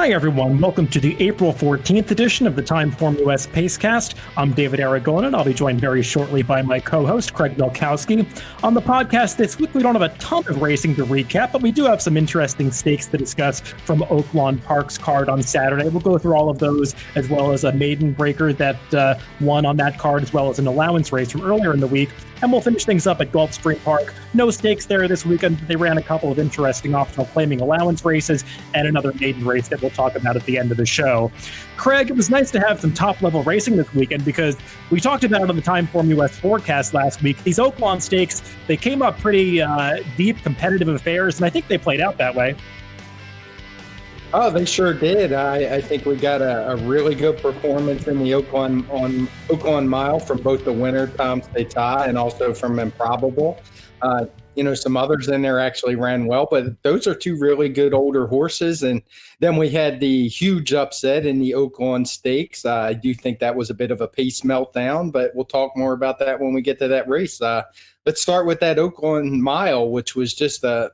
Hi, everyone. Welcome to the April 14th edition of the TimeformUS Pacecast. I'm David Aragona, and I'll be joined very shortly by my co-host, Craig Milkowski. On the podcast this week, we don't have a ton of racing to recap, but we do have some interesting stakes to discuss from Oaklawn Park's card on Saturday. We'll go through all of those, as well as a maiden breaker that won on that card, as well as an allowance race from earlier in the week. And we'll finish things up at Gulfstream Park. No stakes there this weekend. They ran a couple of interesting optional claiming allowance races and another maiden race that we'll talk about at the end of the show. Craig, it was nice to have some top-level racing this weekend because we talked about it on the TimeformUS forecast last week. These Oaklawn stakes, they came up pretty deep, competitive affairs, and I think they played out that way. Oh, they sure did. I think we got a really good performance in the Oaklawn Mile from both the winner, Tom's Data, and also from Improbable. Some others in there actually ran well, but those are two really good older horses. And then we had the huge upset in the Oaklawn Stakes. I do think that was a bit of a pace meltdown, but we'll talk more about that when we get to that race. Let's start with that Oaklawn Mile, which was just a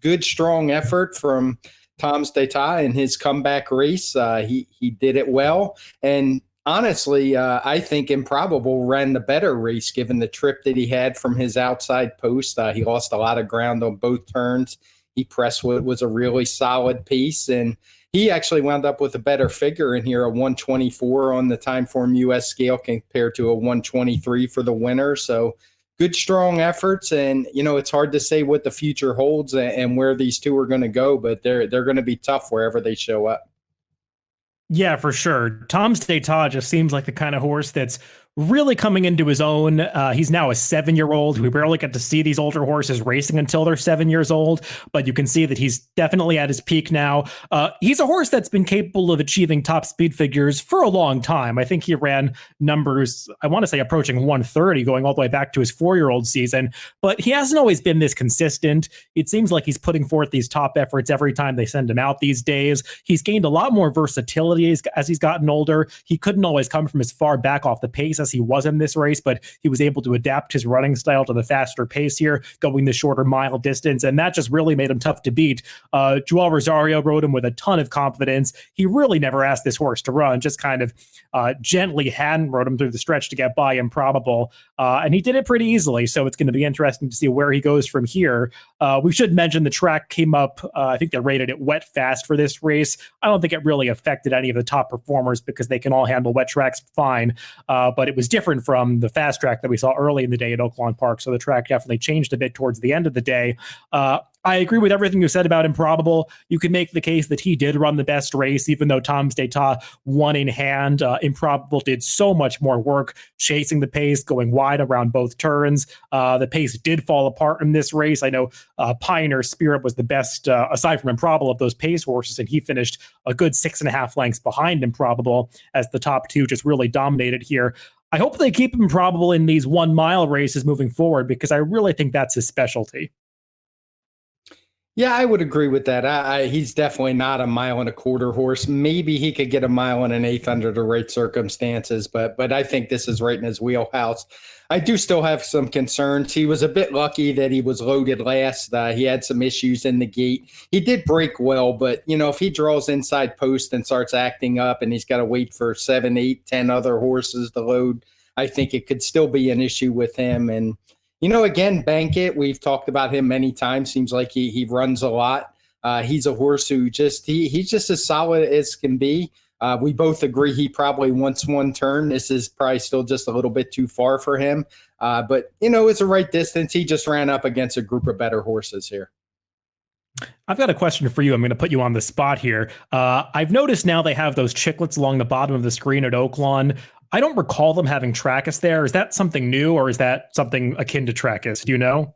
good, strong effort from Tom's Data in his comeback race. He did it well. And honestly, I think Improbable ran the better race given the trip that he had from his outside post. He lost a lot of ground on both turns. He pressed what was a really solid piece, and he actually wound up with a better figure in here, a 124 on the TimeformUS scale compared to a 123 for the winner. So good, strong efforts. And, it's hard to say what the future holds and where these two are going to go, but they're going to be tough wherever they show up. Yeah, for sure. Tom's Data just seems like the kind of horse that's really coming into his own. He's now a 7-year-old. We rarely get to see these older horses racing until they're 7 years old, but you can see that he's definitely at his peak now. He's a horse that's been capable of achieving top speed figures for a long time. I think he ran numbers, I want to say approaching 130 going all the way back to his 4-year-old season, but he hasn't always been this consistent. It seems like he's putting forth these top efforts every time they send him out these days. He's gained a lot more versatility as he's gotten older. He couldn't always come from as far back off the pace as he was in this race, but he was able to adapt his running style to the faster pace here, going the shorter mile distance, and that just really made him tough to beat. Joel Rosario rode him with a ton of confidence. He really never asked this horse to run, just kind of gently hand rode him through the stretch to get by Improbable, and he did it pretty easily, so it's going to be interesting to see where he goes from here. We should mention the track came up, I think they rated it wet fast for this race. I don't think it really affected any of the top performers because they can all handle wet tracks fine, but it was different from the fast track that we saw early in the day at Oaklawn Park, so the track definitely changed a bit towards the end of the day. I agree with everything you said about Improbable. You could make the case that he did run the best race, even though Tom's Data won in hand. Improbable did so much more work chasing the pace, going wide around both turns. The pace did fall apart in this race. I know Pioneer Spirit was the best, aside from Improbable, of those pace horses, and he finished a good 6.5 lengths behind Improbable as the top two just really dominated here. I hope they keep Improbable in these 1 mile races moving forward because I really think that's his specialty. Yeah, I would agree with that. He's definitely not a 1.25 mile horse. Maybe he could get 1 1/8 miles under the right circumstances, but I think this is right in his wheelhouse. I do still have some concerns. He was a bit lucky that he was loaded last. He had some issues in the gate. He did break well, but if he draws inside post and starts acting up and he's got to wait for 7, 8, 10 other horses to load, I think it could still be an issue with him. And again, Bankit, we've talked about him many times. Seems like he runs a lot. He's a horse who he's just as solid as can be. We both agree he probably wants one turn. This is probably still just a little bit too far for him. But it's the right distance. He just ran up against a group of better horses here. I've got a question for you. I'm going to put you on the spot here. I've noticed now they have those chiclets along the bottom of the screen at Oaklawn. I don't recall them having Trackus there. Is that something new or is that something akin to Trackus? Do you know?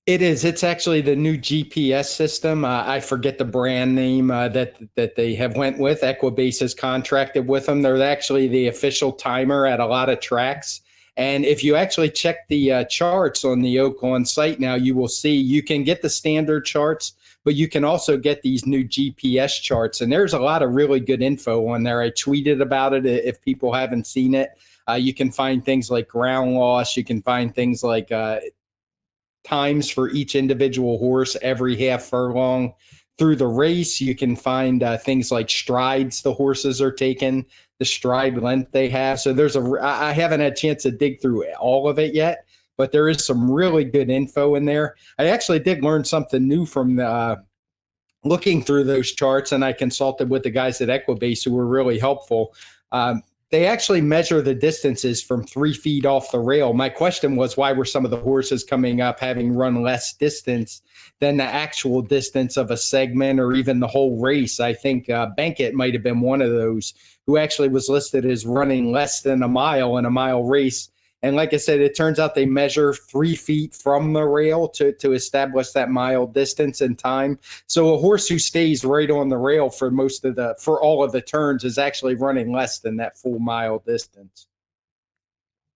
It is. It's actually the new GPS system. I forget the brand name that they have went with. Equibase has contracted with them. They're actually the official timer at a lot of tracks. And if you actually check the charts on the Oaklawn site now, you will see you can get the standard charts, but you can also get these new GPS charts. And there's a lot of really good info on there. I tweeted about it if people haven't seen it. You can find things like ground loss. You can find things like times for each individual horse every half furlong, through the race. You can find things like strides the horses are taking, the stride length they have. So I haven't had a chance to dig through all of it yet, but there is some really good info in there. I actually did learn something new from looking through those charts, and I consulted with the guys at Equibase who were really helpful. They actually measure the distances from 3 feet off the rail. My question was, why were some of the horses coming up having run less distance than the actual distance of a segment or even the whole race? I think Bankett might have been one of those who actually was listed as running less than a mile in a mile race. And like I said, it turns out they measure 3 feet from the rail to establish that mile distance and time. So a horse who stays right on the rail for all of the turns is actually running less than that full mile distance.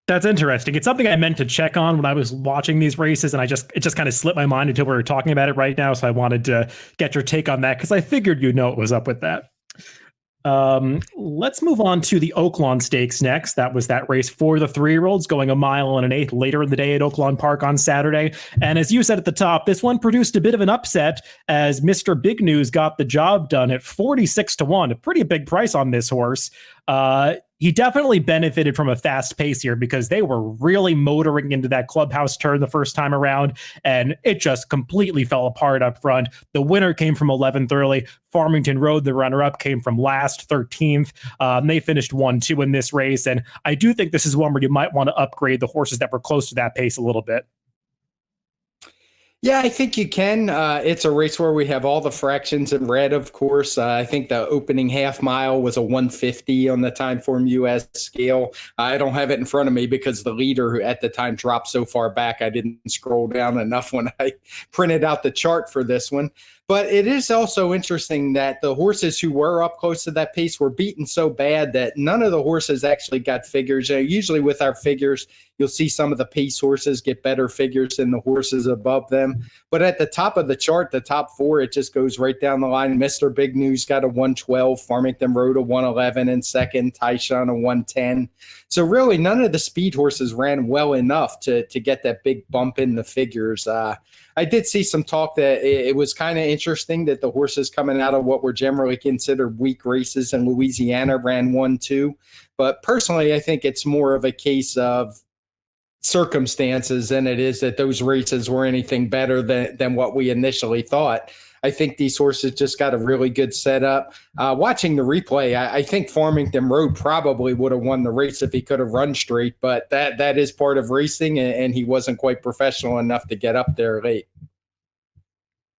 That's interesting. It's something I meant to check on when I was watching these races, and it just kind of slipped my mind until we were talking about it right now. So I wanted to get your take on that because I figured you'd know what was up with that. Let's move on to the Oaklawn Stakes next. That was that race for the 3-year-olds going a mile and an eighth later in the day at Oaklawn Park on Saturday. And as you said at the top, this one produced a bit of an upset as Mr. Big News got the job done at 46-1, a pretty big price on this horse. He definitely benefited from a fast pace here because they were really motoring into that clubhouse turn the first time around, and it just completely fell apart up front. The winner came from 11th early. Farmington Road, the runner-up, came from last, 13th. They finished 1-2 in this race, and I do think this is one where you might want to upgrade the horses that were close to that pace a little bit. Yeah, I think you can. It's a race where we have all the fractions in red, of course. I think the opening half mile was a 150 on the TimeformUS scale. I don't have it in front of me because the leader at the time dropped so far back, I didn't scroll down enough when I printed out the chart for this one. But it is also interesting that the horses who were up close to that pace were beaten so bad that none of the horses actually got figures. Usually with our figures, you'll see some of the pace horses get better figures than the horses above them. But at the top of the chart, the top 4, it just goes right down the line. Mr. Big News got a 112, Farmington Road a 111 in second, Tyshawn a 110. So really none of the speed horses ran well enough to get that big bump in the figures. I did see some talk that it was kind of interesting that the horses coming out of what were generally considered weak races in Louisiana ran 1-2. But personally, I think it's more of a case of circumstances than it is that those races were anything better than what we initially thought. I think these horses just got a really good setup. Watching the replay, I think Farmington Road probably would have won the race if he could have run straight, but that is part of racing, and he wasn't quite professional enough to get up there late.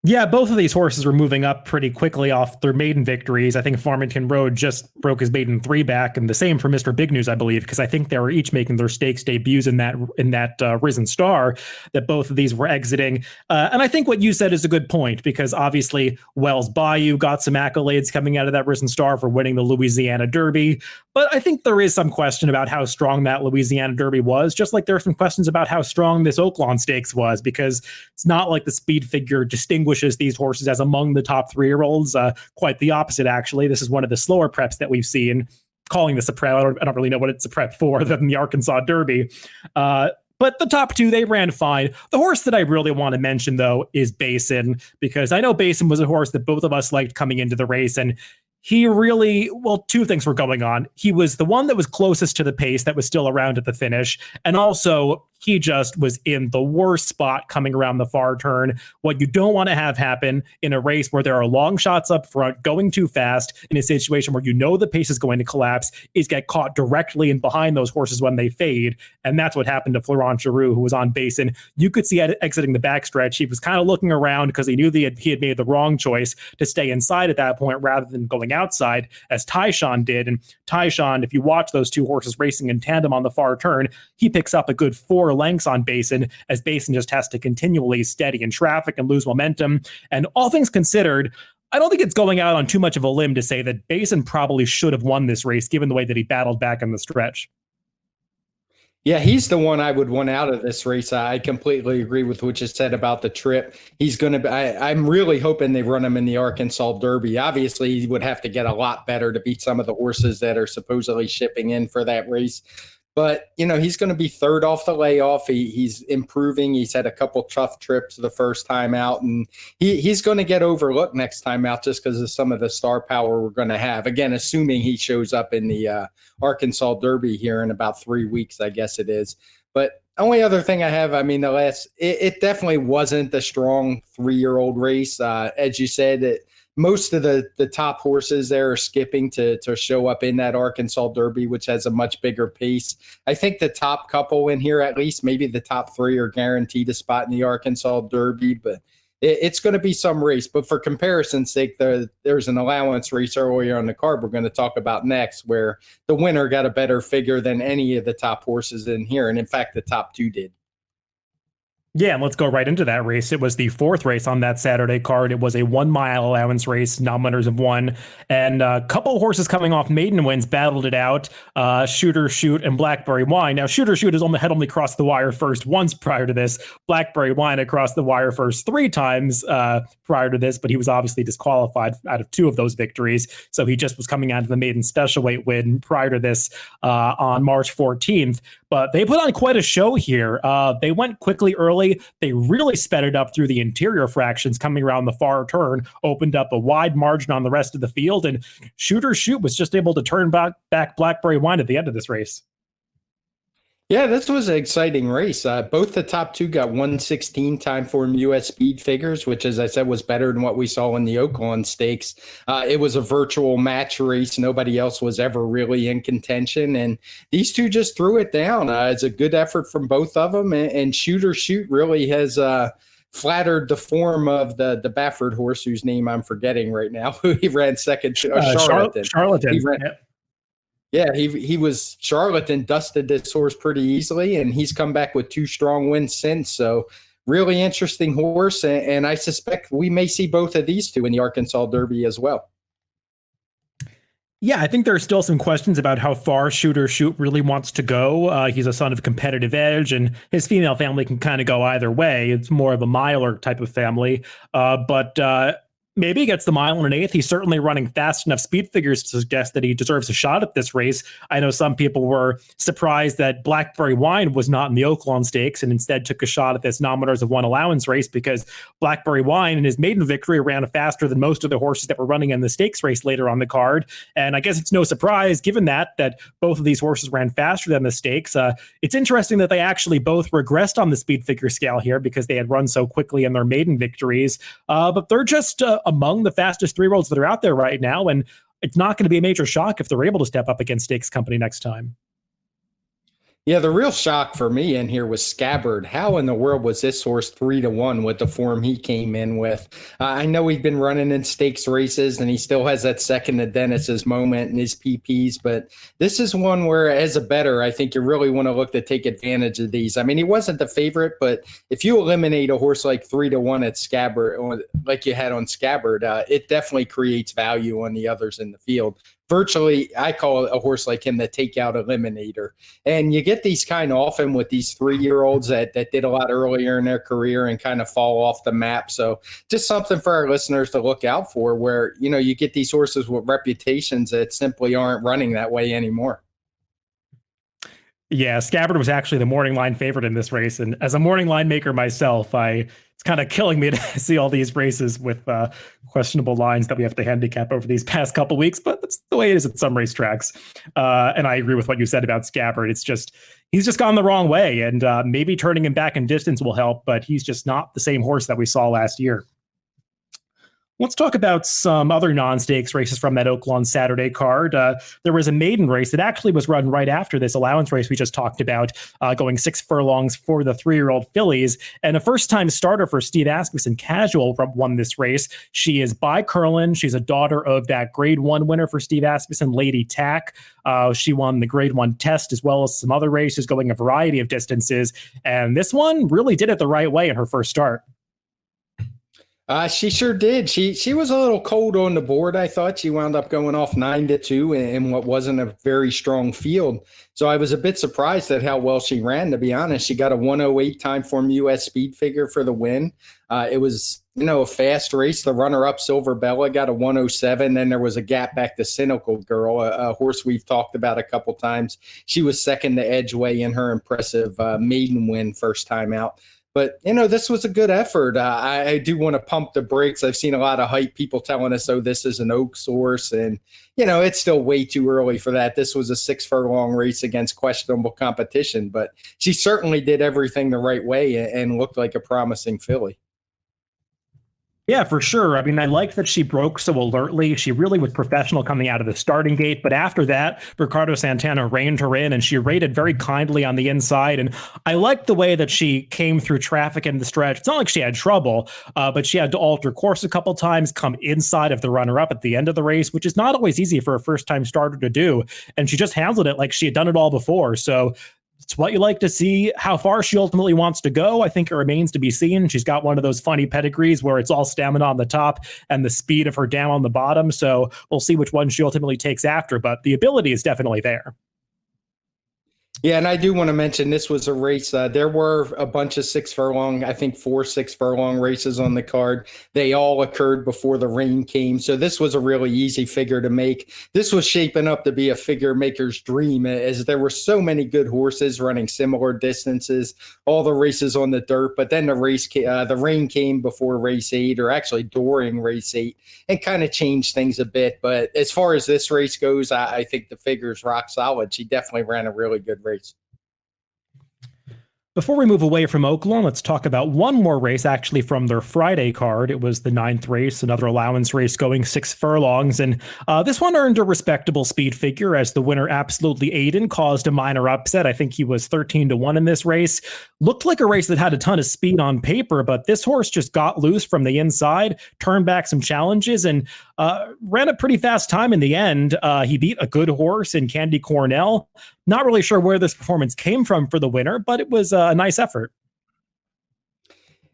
Yeah, both of these horses were moving up pretty quickly off their maiden victories. I think Farmington Road just broke his maiden 3 back, and the same for Mr. Big News, I believe, because I think they were each making their stakes debuts in that Risen Star that both of these were exiting. And I think what you said is a good point, because obviously Wells Bayou got some accolades coming out of that Risen Star for winning the Louisiana Derby. But I think there is some question about how strong that Louisiana Derby was, just like there are some questions about how strong this Oaklawn Stakes was, because it's not like the speed figure distinguishes these horses as among the top 3-year-olds. Quite the opposite, actually. This is one of the slower preps that we've seen. Calling this a prep, I don't really know what it's a prep for other than the Arkansas Derby. But the top 2, they ran fine. The horse that I really want to mention, though, is Basin, because I know Basin was a horse that both of us liked coming into the race, and he really, well, 2 things were going on. He was the one that was closest to the pace that was still around at the finish, and also he just was in the worst spot coming around the far turn. What you don't want to have happen in a race where there are long shots up front going too fast in a situation where you know the pace is going to collapse is get caught directly in behind those horses when they fade. And that's what happened to Florent Giroux, who was on Basin. You could see exiting the backstretch. He was kind of looking around because he knew he had made the wrong choice to stay inside at that point rather than going outside, as Tyshawn did. And Tyshawn, if you watch those 2 horses racing in tandem on the far turn, he picks up a good 4 lengths on Basin, as Basin just has to continually steady in traffic and lose momentum. And all things considered, I don't think it's going out on too much of a limb to say that Basin probably should have won this race, given the way that he battled back in the stretch. Yeah, he's the one I would want out of this race. I completely agree with what you said about the trip. He's going to be, I'm really hoping they run him in the Arkansas Derby. Obviously, he would have to get a lot better to beat some of the horses that are supposedly shipping in for that race. But he's going to be third off the layoff. He's improving. He's had a couple tough trips the first time out, and he's going to get overlooked next time out just because of some of the star power we're going to have. Again, assuming he shows up in the Arkansas Derby here in about 3 weeks, I guess it is. But only other thing I have, I mean, it definitely wasn't the strong 3-year-old race. As you said, most of the top horses there are skipping to show up in that Arkansas Derby, which has a much bigger pace. I think the top couple in here, at least maybe the top 3, are guaranteed a spot in the Arkansas Derby, but it's going to be some race. But for comparison's sake, there's an allowance race earlier on the card we're going to talk about next, where the winner got a better figure than any of the top horses in here. And in fact, the top 2 did. Yeah, and let's go right into that race. It was the 4th race on that Saturday card. It was a 1-mile allowance race, non-winners of 1. And a couple of horses coming off maiden wins battled it out, Shooter Shoot and Blackberry Wine. Now, Shooter Shoot had only crossed the wire first once prior to this. Blackberry Wine had crossed the wire first 3 times prior to this, but he was obviously disqualified out of 2 of those victories. So he just was coming out of the maiden special weight win prior to this on March 14th. But they put on quite a show here. They went quickly early. They really sped it up through the interior fractions, coming around the far turn, opened up a wide margin on the rest of the field, and Shooter Shoot was just able to turn back Blackberry Wine at the end of this race. Yeah, this was an exciting race. Both the top 2 got 116 TimeformUS speed figures, which, as I said, was better than what we saw in the Oaklawn Stakes. It was a virtual match race. Nobody else was ever really in contention, and these 2 just threw it down. It's a good effort from both of them, and Shooter Shoot really has flattered the form of the Baffert horse, whose name I'm forgetting right now, who he ran second, Charlatan. Yeah, he was Charlatan, dusted this horse pretty easily, and he's come back with 2 strong wins since. So really interesting horse, and I suspect we may see both of these 2 in the Arkansas Derby as well. Yeah, I think there are still some questions about how far Shooter Shoot really wants to go. He's a son of competitive edge, and his female family can kind of go either way. It's more of a miler type of family, but maybe he gets the mile and an eighth. He's certainly running fast enough speed figures to suggest that he deserves a shot at this race. I know some people were surprised that Blackberry Wine was not in the Oaklawn Stakes and instead took a shot at this nominators of 1 allowance race, because Blackberry Wine in his maiden victory ran faster than most of the horses that were running in the stakes race later on the card. And I guess it's no surprise, given that both of these horses ran faster than the stakes. It's interesting that they actually both regressed on the speed figure scale here because they had run so quickly in their maiden victories. But they're just among the fastest 3-year-olds that are out there right now, and it's not going to be a major shock if they're able to step up against Stakes Company next time. Yeah, the real shock for me in here was Scabbard. How in the world was this horse 3-1 with the form he came in with? I know he'd been running in stakes races, and he still has that second to Dennis's moment in his PPs, but this is one where, as a bettor, I think you really want to look to take advantage of these. I mean, he wasn't the favorite, but if you eliminate a horse like 3-1 at Scabbard, like you had on Scabbard, it definitely creates value on the others in the field. Virtually, I call a horse like him the takeout eliminator. And you get these kind of often with these 3-year-olds that did a lot earlier in their career and kind of fall off the map. So just something for our listeners to look out for, where, you get these horses with reputations that simply aren't running that way anymore. Yeah, Scabbard was actually the morning line favorite in this race. And as a morning line maker myself, it's kind of killing me to see all these races with questionable lines that we have to handicap over these past couple weeks. But that's the way it is at some racetracks. And I agree with what you said about Scabbard. He's just gone the wrong way. And maybe turning him back in distance will help, but he's just not the same horse that we saw last year. Let's talk about some other non-stakes races from that Oaklawn Saturday card. There was a maiden race that actually was run right after this allowance race we just talked about, going 6 furlongs for the 3-year-old fillies. And a first-time starter for Steve Asmussen Casual won this race. She is by Curlin. She's a daughter of that Grade 1 winner for Steve Asmussen, Lady Tack. She won the Grade 1 test as well as some other races going a variety of distances. And this one really did it the right way in her first start. She sure did. She was a little cold on the board. I thought she wound up going off 9-2 in what wasn't a very strong field. So I was a bit surprised at how well she ran. To be honest, she got a 108 Timeform US speed figure for the win. It was a fast race. The runner-up Silver Bella got a 107. Then there was a gap back to Cynical Girl, a horse we've talked about a couple times. She was second to Edgeway in her impressive maiden win first time out. But, this was a good effort. I do want to pump the brakes. I've seen a lot of hype, people telling us, oh, this is an Oaks horse. And, it's still way too early for that. This was a 6 furlong race against questionable competition. But she certainly did everything the right way and looked like a promising filly. Yeah, for sure. I mean, I like that she broke so alertly. She really was professional coming out of the starting gate. But after that, Ricardo Santana reined her in and she rated very kindly on the inside. And I liked the way that she came through traffic in the stretch. It's not like she had trouble, but she had to alter course a couple times, come inside of the runner up at the end of the race, which is not always easy for a first time starter to do. And she just handled it like she had done it all before. So it's what you like to see. How far she ultimately wants to go, I think it remains to be seen. She's got one of those funny pedigrees where it's all stamina on the top and the speed of her down on the bottom. So we'll see which one she ultimately takes after, but the ability is definitely there. Yeah, and I do want to mention this was a race. There were a bunch of 6 furlong, I think 4 6 furlong races on the card. They all occurred before the rain came. So this was a really easy figure to make. This was shaping up to be a figure maker's dream, as there were so many good horses running similar distances, all the races on the dirt. But then the rain came before race 8, or actually during race 8, and kind of changed things a bit. But as far as this race goes, I think the figure's rock solid. She definitely ran a really good race. Before we move away from Oaklawn, let's talk about one more race actually from their Friday card. It was the 9th race, another allowance race going 6 furlongs. And this one earned a respectable speed figure as the winner, Absolutely Aiden, caused a minor upset. I think he was 13-1 in this race. Looked like a race that had a ton of speed on paper, but this horse just got loose from the inside, turned back some challenges, and ran a pretty fast time in the end. He beat a good horse in Candy Cornell. Not really sure where this performance came from for the winner, but it was a nice effort.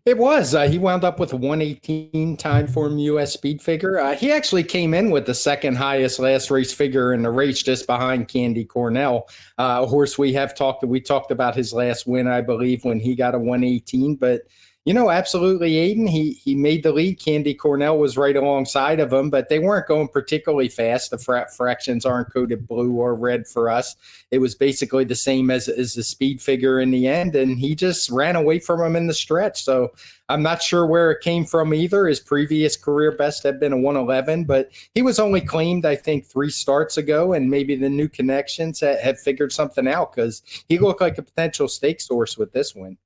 It was. He wound up with a 118 Timeform US speed figure. He actually came in with the second highest last race figure in the race, just behind Candy Cornell, a horse we talked about his last win, I believe, when he got a 118. But absolutely, Aiden, he made the lead. Candy Cornell was right alongside of him, but they weren't going particularly fast. The fractions aren't coded blue or red for us. It was basically the same as the speed figure in the end, and he just ran away from him in the stretch. So I'm not sure where it came from either. His previous career best had been a 111, but he was only claimed, I think, 3 starts ago, and maybe the new connections have figured something out, because he looked like a potential stakes horse with this win.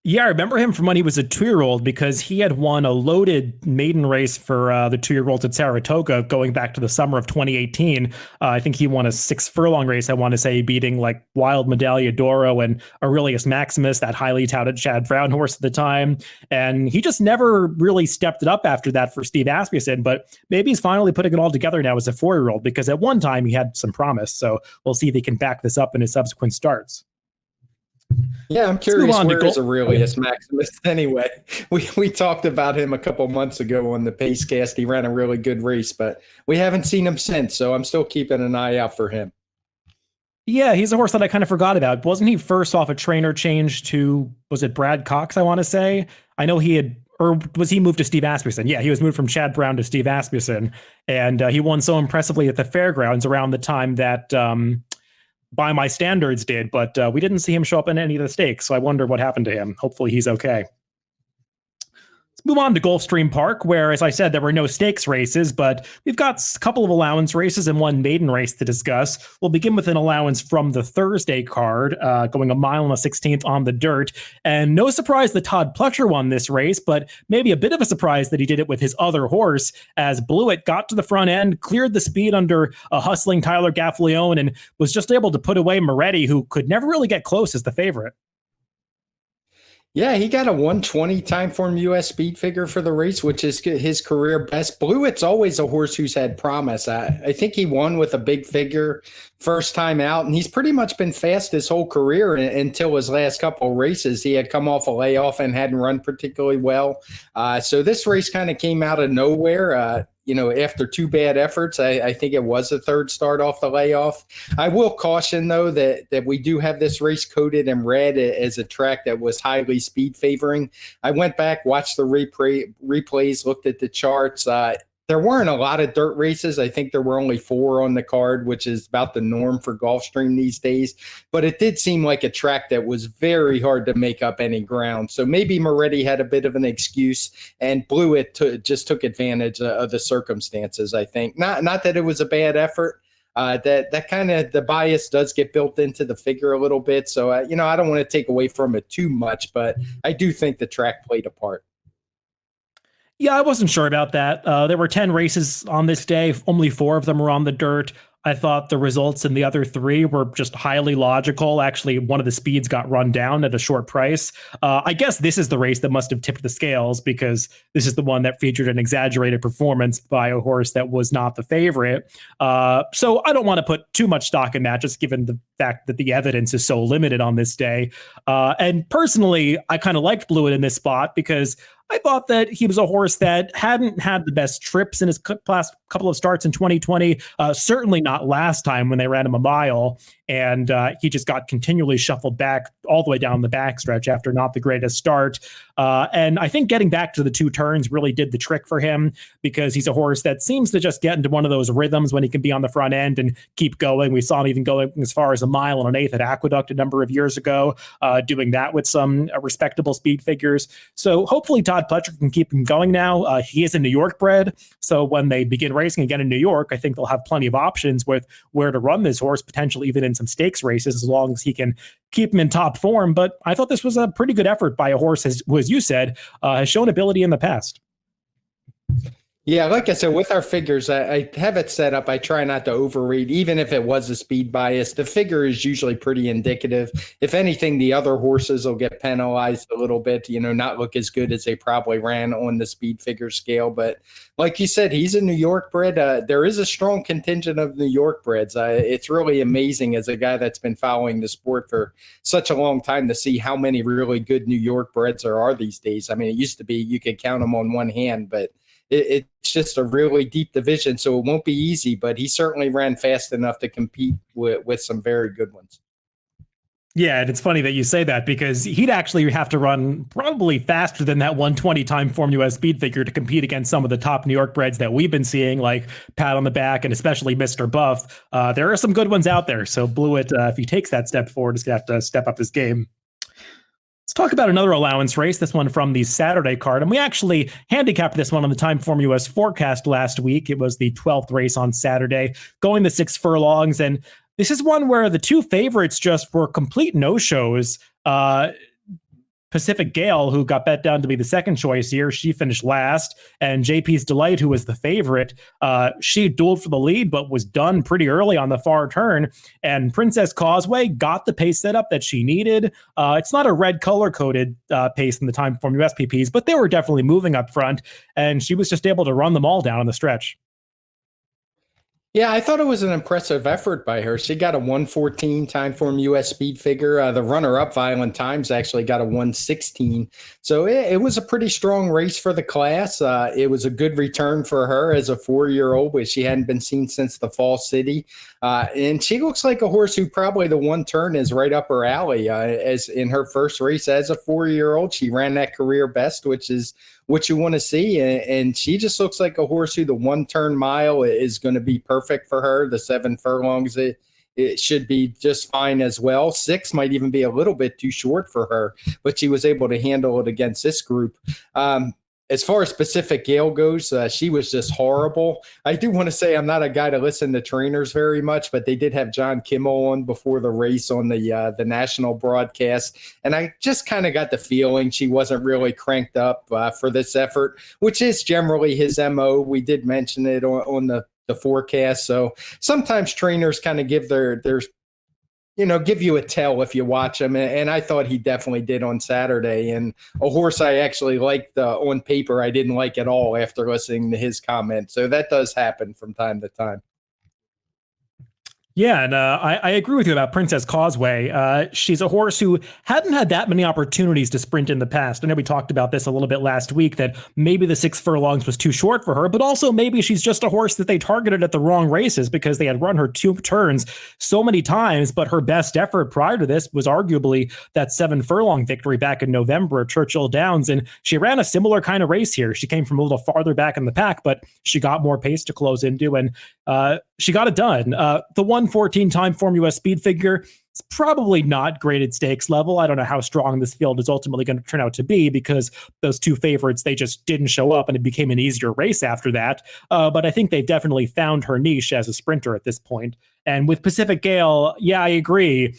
Yeah, I remember him from when he was a 2-year-old because he had won a loaded maiden race for the 2-year-olds at Saratoga going back to the summer of 2018. I think he won a 6 furlong race, I want to say, beating like Wild Medaglia d'Oro and Aurelius Maximus, that highly touted Chad Brown horse at the time. And he just never really stepped it up after that for Steve Asmussen, but maybe he's finally putting it all together now as a 4-year-old, because at one time he had some promise. So we'll see if he can back this up in his subsequent starts. Yeah, I'm curious, where is Aurelius Maximus anyway? We talked about him a couple months ago on the Pacecast. He ran a really good race, but we haven't seen him since, so I'm still keeping an eye out for him. Yeah, he's a horse that I kind of forgot about. Wasn't he first off a trainer change to, was it Brad Cox, I want to say? I know he had, or was he moved to Steve Asmussen? Yeah, he was moved from Chad Brown to Steve Asmussen, and he won so impressively at the fairgrounds around the time that By My Standards did, but we didn't see him show up in any of the stakes, so I wonder what happened to him. Hopefully he's okay. Let's move on to Gulfstream Park, where, as I said, there were no stakes races, but we've got a couple of allowance races and one maiden race to discuss. We'll begin with an allowance from the Thursday card, going 1 mile and a 16th on the dirt. And no surprise that Todd Pletcher won this race, but maybe a bit of a surprise that he did it with his other horse, as Blewett got to the front end, cleared the speed under a hustling Tyler Gaffalione, and was just able to put away Moretti, who could never really get close as the favorite. Yeah, he got a 120 Timeform US speed figure for the race, which is his career best. Blewett always a horse who's had promise. I think he won with a big figure first time out, and he's pretty much been fast his whole career until his last couple of races. He had come off a layoff and hadn't run particularly well. So this race kind of came out of nowhere. After two bad efforts, I think it was the third start off the layoff. I will caution, though, that we do have this race coded in red as a track that was highly speed favoring. I went back, watched the replays, looked at the charts. There weren't a lot of dirt races. I think there were only 4 on the card, which is about the norm for Gulfstream these days. But it did seem like a track that was very hard to make up any ground. So maybe Moretti had a bit of an excuse, and Blewett just took advantage of the circumstances, I think. Not that it was a bad effort. That kind of the bias does get built into the figure a little bit. So, I don't want to take away from it too much, but I do think the track played a part. Yeah, I wasn't sure about that. There were 10 races on this day. Only 4 of them were on the dirt. I thought the results in the other 3 were just highly logical. Actually, one of the speeds got run down at a short price. I guess this is the race that must have tipped the scales, because this is the one that featured an exaggerated performance by a horse that was not the favorite. So I don't want to put too much stock in that, just given the fact that the evidence is so limited on this day. And personally, I kind of liked Blewett in this spot because I thought that he was a horse that hadn't had the best trips in his last couple of starts in 2020. Certainly not last time when they ran him a mile. And he just got continually shuffled back all the way down the backstretch after not the greatest start. And I think getting back to the 2 turns really did the trick for him, because he's a horse that seems to just get into one of those rhythms when he can be on the front end and keep going. We saw him even going as far as a mile and an eighth at Aqueduct a number of years ago, doing that with some respectable speed figures. So hopefully Todd Pletcher can keep him going now. He is a New York bred, so when they begin racing again in New York, I think they'll have plenty of options with where to run this horse, potentially even in some stakes races, as long as he can keep him in top form. But I thought this was a pretty good effort by a horse who, as you said, has shown ability in the past. Yeah, like I said, with our figures, I have it set up. I try not to overread, even if it was a speed bias. The figure is usually pretty indicative. If anything, the other horses will get penalized a little bit, not look as good as they probably ran on the speed figure scale. But like you said, he's a New York bred. There is a strong contingent of New York breds. It's really amazing, as a guy that's been following the sport for such a long time, to see how many really good New York breds there are these days. I mean, it used to be you could count them on one hand, but it's just a really deep division, so it won't be easy, but he certainly ran fast enough to compete with some very good ones. Yeah, and it's funny that you say that, because he'd actually have to run probably faster than that 120 TimeformUS speed figure to compete against some of the top New York breds that we've been seeing, like Pat on the Back and especially Mr. Buff. There are some good ones out there, so Blewett, if he takes that step forward, is going to have to step up his game. Let's talk about another allowance race, this one from the Saturday card. And we actually handicapped this one on the TimeformUS forecast last week. It was the 12th race on Saturday, going the 6 furlongs. And this is one where the 2 favorites just were complete no-shows. Pacific Gale, who got bet down to be the second choice here, she finished last. And JP's Delight, who was the favorite, she dueled for the lead, but was done pretty early on the far turn. And Princess Causeway got the pace setup that she needed. It's not a red color-coded pace in the TimeformUS PPs, but they were definitely moving up front. And she was just able to run them all down on the stretch. Yeah, I thought it was an impressive effort by her. She got a 114 TimeformUS speed figure. The runner-up, Violent Times, actually got a 116. So it was a pretty strong race for the class. It was a good return for her as a 4-year-old, which she hadn't been seen since the Fall City. And she looks like a horse who probably the one turn is right up her alley. As in her first race as a 4-year-old, she ran that career best, which is what you want to see. And she just looks like a horse who the 1 turn mile is going to be perfect for her. The 7 furlongs, it should be just fine as well. 6 might even be a little bit too short for her, but she was able to handle it against this group. As far as Pacific Gale goes, she was just horrible. I do want to say I'm not a guy to listen to trainers very much, but they did have John Kimmel on before the race on the national broadcast, and I just kind of got the feeling she wasn't really cranked up for this effort, which is generally his MO. We did mention it on the forecast. So sometimes trainers kind of give their give you a tell if you watch him. And I thought he definitely did on Saturday. And a horse I actually liked on paper, I didn't like at all after listening to his comment. So that does happen from time to time. Yeah, and I agree with you about Princess Causeway. She's a horse who hadn't had that many opportunities to sprint in the past. I know we talked about this a little bit last week, that maybe the 6 furlongs was too short for her, but also maybe she's just a horse that they targeted at the wrong races because they had run her 2 turns so many times, but her best effort prior to this was arguably that 7 furlong victory back in November at Churchill Downs, and she ran a similar kind of race here. She came from a little farther back in the pack, but she got more pace to close into, and she got it done. The 114 TimeformUS speed figure is probably not graded stakes level. I don't know how strong this field is ultimately going to turn out to be because those 2 favorites, they just didn't show up and it became an easier race after that. But I think they've definitely found her niche as a sprinter at this point. And with Pacific Gale, yeah, I agree.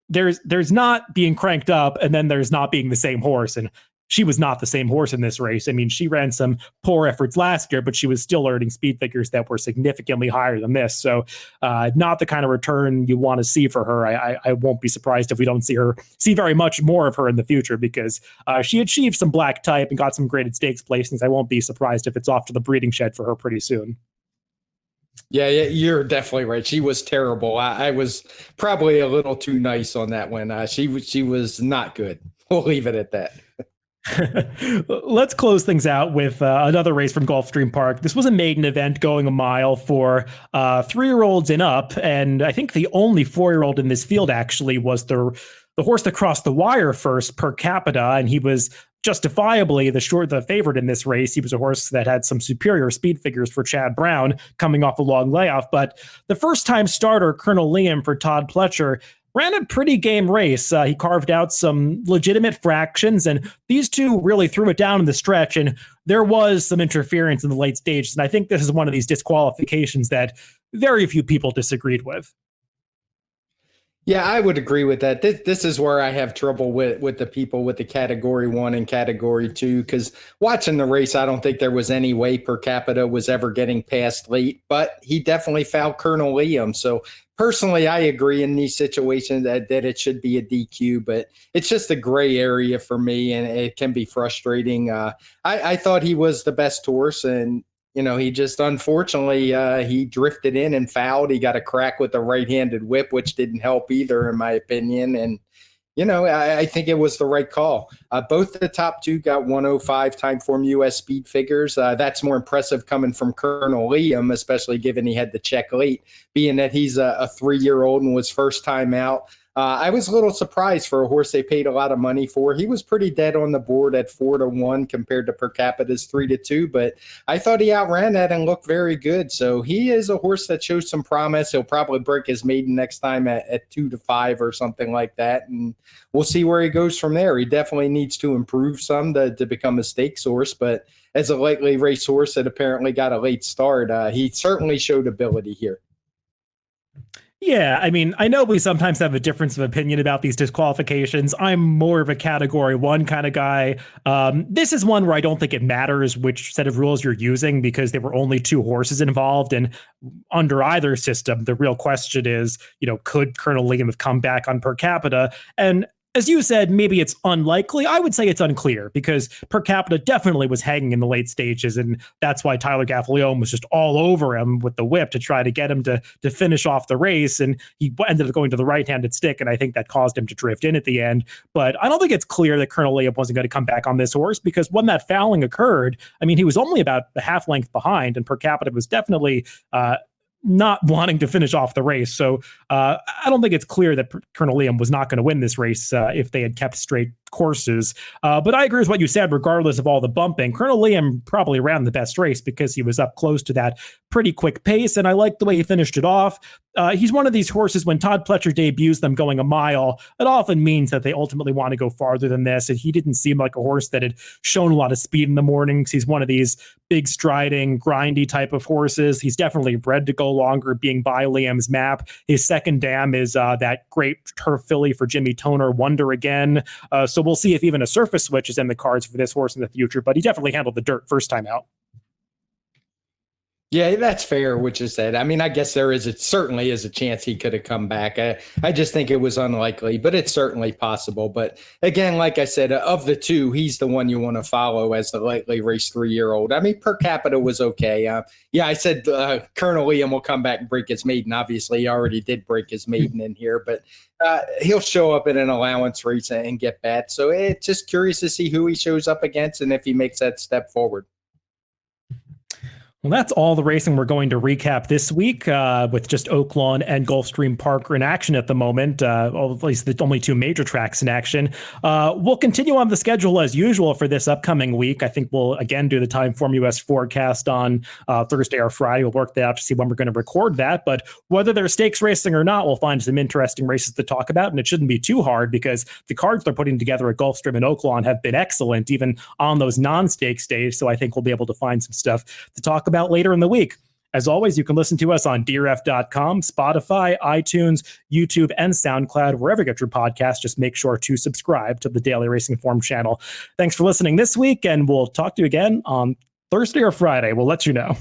There's not being cranked up and then there's not being the same horse. And she was not the same horse in this race. I mean, she ran some poor efforts last year, but she was still earning speed figures that were significantly higher than this. So not the kind of return you want to see for her. I won't be surprised if we don't see very much more of her in the future because she achieved some black type and got some graded stakes placements. I won't be surprised if it's off to the breeding shed for her pretty soon. Yeah, you're definitely right. She was terrible. I was probably a little too nice on that one. She was not good. We'll leave it at that. Let's close things out with another race from Gulfstream Park. This was a maiden event going a mile for 3-year-olds and up. And I think the only 4-year-old in this field actually was the horse that crossed the wire first per capita. And he was justifiably the favorite in this race. He was a horse that had some superior speed figures for Chad Brown coming off a long layoff. But the first time starter, Colonel Liam for Todd Pletcher, ran a pretty game race. He carved out some legitimate fractions, and these 2 really threw it down in the stretch, and there was some interference in the late stages. And I think this is one of these disqualifications that very few people disagreed with. Yeah, I would agree with that. This is where I have trouble with the people with the category 1 and category 2, because watching the race, I don't think there was any way per capita was ever getting past late, but he definitely fouled Colonel Liam. So personally, I agree in these situations that it should be a DQ, but it's just a gray area for me, and it can be frustrating. I thought he was the best horse, and he just unfortunately he drifted in and fouled. He got a crack with the right-handed whip, which didn't help either, in my opinion. And I think it was the right call. Both the top 2 got 105 TimeformUS speed figures. That's more impressive coming from Colonel Liam, especially given he had the check late, being that he's a 3-year-old and was first time out. I was a little surprised for a horse they paid a lot of money for. He was pretty dead on the board at 4-1 compared to per capita's 3-2, but I thought he outran that and looked very good. So he is a horse that shows some promise. He'll probably break his maiden next time at 2-5 or something like that, and we'll see where he goes from there. He definitely needs to improve some to become a stakes horse, but as a lightly raced horse that apparently got a late start, he certainly showed ability here. Yeah, I mean, I know we sometimes have a difference of opinion about these disqualifications. I'm more of a category 1 kind of guy. This is one where I don't think it matters which set of rules you're using because there were only 2 horses involved. And under either system, the real question is, could Colonel Liam have come back on per capita? And as you said, maybe it's unlikely. I would say it's unclear because per capita definitely was hanging in the late stages. And that's why Tyler Gaffalione was just all over him with the whip to try to get him to finish off the race. And he ended up going to the right-handed stick. And I think that caused him to drift in at the end. But I don't think it's clear that Colonel Liam wasn't going to come back on this horse because when that fouling occurred, I mean, he was only about a half length behind and per capita was definitely not wanting to finish off the race. So I don't think it's clear that Colonel Liam was not going to win this race if they had kept straight courses. But I agree with what you said, regardless of all the bumping. Colonel Liam probably ran the best race because he was up close to that pretty quick pace, and I like the way he finished it off. He's one of these horses, when Todd Pletcher debuts them going a mile, it often means that they ultimately want to go farther than this. And he didn't seem like a horse that had shown a lot of speed in the mornings. He's one of these big striding, grindy type of horses. He's definitely bred to go longer, being by Liam's map. His second dam is that great turf filly for Jimmy Toner, Wonder Again. So we'll see if even a surface switch is in the cards for this horse in the future, but he definitely handled the dirt first time out. Yeah, that's fair, what you said. I mean, I guess certainly is a chance he could have come back. I just think it was unlikely, but it's certainly possible. But again, like I said, of the two, he's the one you want to follow as the lightly raced 3-year-old. I mean, per capita was okay. Yeah, I said Colonel Liam will come back and break his maiden. Obviously, he already did break his maiden in here, but he'll show up in an allowance race and get bet. So it's just curious to see who he shows up against and if he makes that step forward. Well, that's all the racing we're going to recap this week with just Oaklawn and Gulfstream Park in action at the moment, or at least the only two major tracks in action. We'll continue on the schedule as usual for this upcoming week. I think we'll again do the TimeformUS forecast on Thursday or Friday. We'll work that out to see when we're going to record that. But whether there's stakes racing or not, we'll find some interesting races to talk about. And it shouldn't be too hard because the cards they're putting together at Gulfstream and Oaklawn have been excellent, even on those non-stakes days. So I think we'll be able to find some stuff to talk about later in the week. As always, you can listen to us on DRF.com, Spotify, iTunes, YouTube, and SoundCloud. Wherever you get your podcast, just make sure to subscribe to the Daily Racing Form channel. Thanks for listening this week, and we'll talk to you again on Thursday or Friday. We'll let you know.